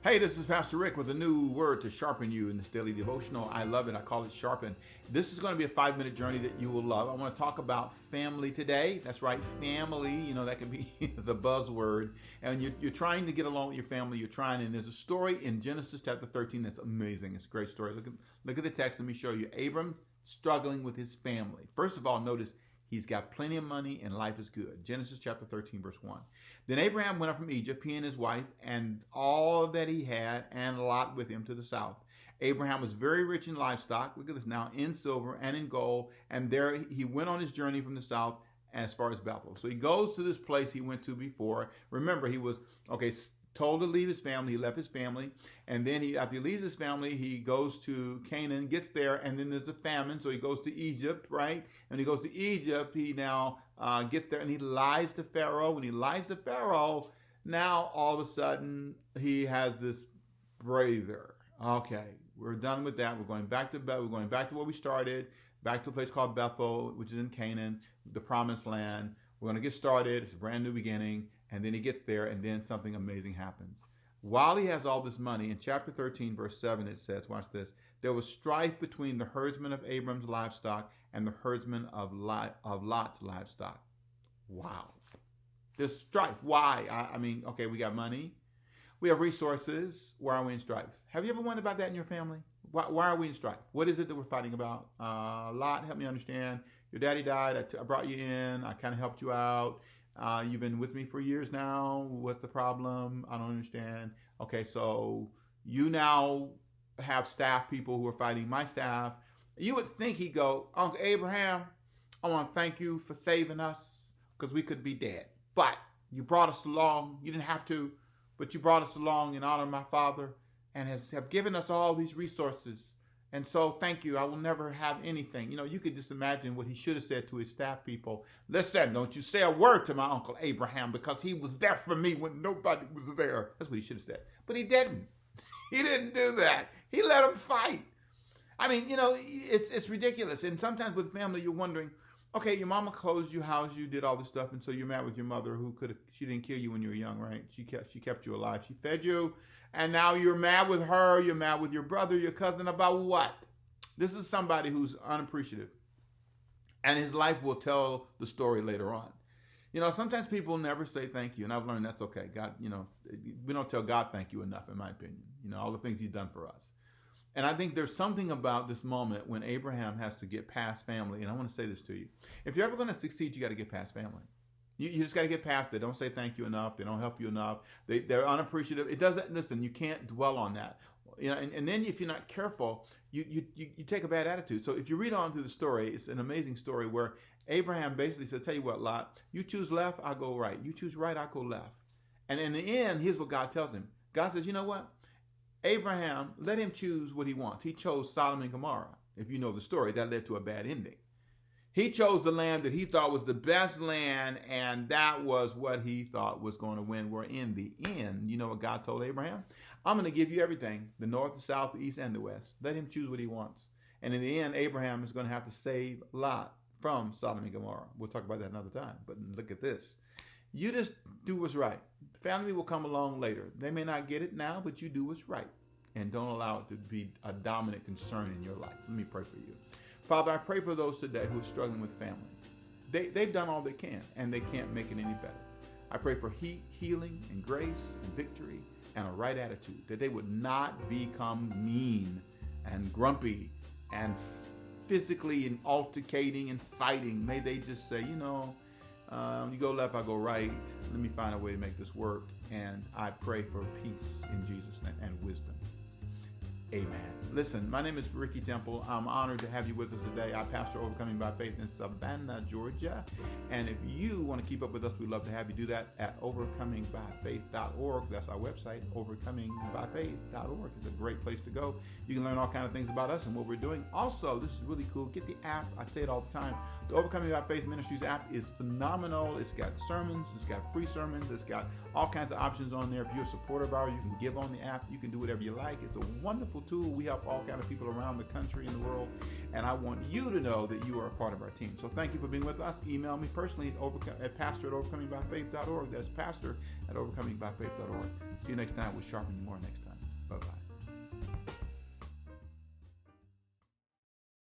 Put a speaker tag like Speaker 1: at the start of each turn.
Speaker 1: Hey, this is Pastor Rick with a new word to sharpen you in this daily devotional. I love it. I call it Sharpen. This is going to be a 5-minute journey that you will love. I want to talk about family today. That's right, family. You know, that can be the buzzword. And you're trying to get along with your family. You're trying, and there's a story in Genesis chapter 13 that's amazing. It's a great story. Look at the text. Let me show you. Abram struggling with his family. First of all, notice he's got plenty of money and life is good. Genesis chapter 13, verse 1. Then Abraham went up from Egypt, he and his wife, and all that he had, and Lot with him to the south. Abraham was very rich in livestock, look at this now, in silver and in gold, and there he went on his journey from the south as far as Bethel. So he goes to this place he went to before. Remember, he was, told to leave his family. He left his family, and then after he leaves his family, he goes to Canaan, gets there, and then there's a famine, so he goes to Egypt, right? And he goes to Egypt, he now gets there, and he lies to Pharaoh. When he lies to Pharaoh, now all of a sudden he has this breather. Okay, we're done with that. We're going back to Bethel. We're going back to where we started, back to a place called Bethel, which is in Canaan, the promised land. We're going to get started. It's a brand new beginning. And then he gets there, and then something amazing happens. While he has all this money, in chapter 13, verse 7, it says, watch this, there was strife between the herdsmen of Abram's livestock and the herdsmen of Lot's livestock. Wow. There's strife. Why? Okay, we got money. We have resources. Why are we in strife? Have you ever wondered about that in your family? Why are we in strife? What is it that we're fighting about? Lot, help me understand. Your daddy died. I brought you in. I kind of helped you out. You've been with me for years now. What's the problem? I don't understand. Okay, so you now have staff people who are fighting my staff. You would think he'd go, Uncle Abraham, I want to thank you for saving us because we could be dead. But you brought us along. You didn't have to, but you brought us along in honor of my father and have given us all these resources. And so thank you. I will never have anything. You could just imagine what he should have said to his staff people. Listen, don't you say a word to my Uncle Abraham because he was there for me when nobody was there. That's what he should have said. But he didn't. He didn't do that. He let them fight. It's ridiculous. And sometimes with family, you're wondering, okay, your mama clothed you, housed you, did all this stuff. And so you're mad with your mother she didn't kill you when you were young, right? She kept you alive. She fed you. And now you're mad with her, you're mad with your brother, your cousin about what? This is somebody who's unappreciative. And his life will tell the story later on. Sometimes people never say thank you, and I've learned that's okay. God, we don't tell God thank you enough, in my opinion. All the things he's done for us. And I think there's something about this moment when Abraham has to get past family. And I want to say this to you. If you're ever going to succeed, you got to get past family. You just got to get past it. Don't say thank you enough. They don't help you enough. They're unappreciative. It doesn't, listen, you can't dwell on that. And then if you're not careful, you take a bad attitude. So if you read on through the story, it's an amazing story where Abraham basically said, tell you what, Lot, you choose left, I'll go right. You choose right, I'll go left. And in the end, here's what God tells him. God says, you know what? Abraham, let him choose what he wants. He chose Sodom and Gomorrah. If you know the story, that led to a bad ending. He chose the land that he thought was the best land, and that was what he thought was going to win. Where in the end, you know what God told Abraham? I'm going to give you everything, the north, the south, the east, and the west. Let him choose what he wants. And in the end, Abraham is going to have to save Lot from Sodom and Gomorrah. We'll talk about that another time, but look at this. You just do what's right. Family will come along later. They may not get it now, but you do what's right. And don't allow it to be a dominant concern in your life. Let me pray for you. Father, I pray for those today who are struggling with family. They've done all they can, and they can't make it any better. I pray for healing and grace and victory and a right attitude, that they would not become mean and grumpy and physically and altercating and fighting. May they just say, you go left, I go right. Let me find a way to make this work. And I pray for peace in Jesus' name and wisdom. Amen. Listen, my name is Ricky Temple. I'm honored to have you with us today. I pastor Overcoming by Faith in Savannah, Georgia. And if you want to keep up with us, we'd love to have you do that at overcomingbyfaith.org. That's our website, overcomingbyfaith.org. It's a great place to go. You can learn all kinds of things about us and what we're doing. Also, this is really cool. Get the app. I say it all the time. The Overcoming by Faith Ministries app is phenomenal. It's got sermons. It's got free sermons. It's got all kinds of options on there. If you're a supporter of ours, you can give on the app. You can do whatever you like. It's a wonderful wonderful tool. We help all kind of people around the country and the world, and I want you to know that you are a part of our team. So thank you for being with us. Email me personally at pastor@overcomingbyfaith.org. That's pastor@overcomingbyfaith.org. See you next time. We'll sharpen you more next time.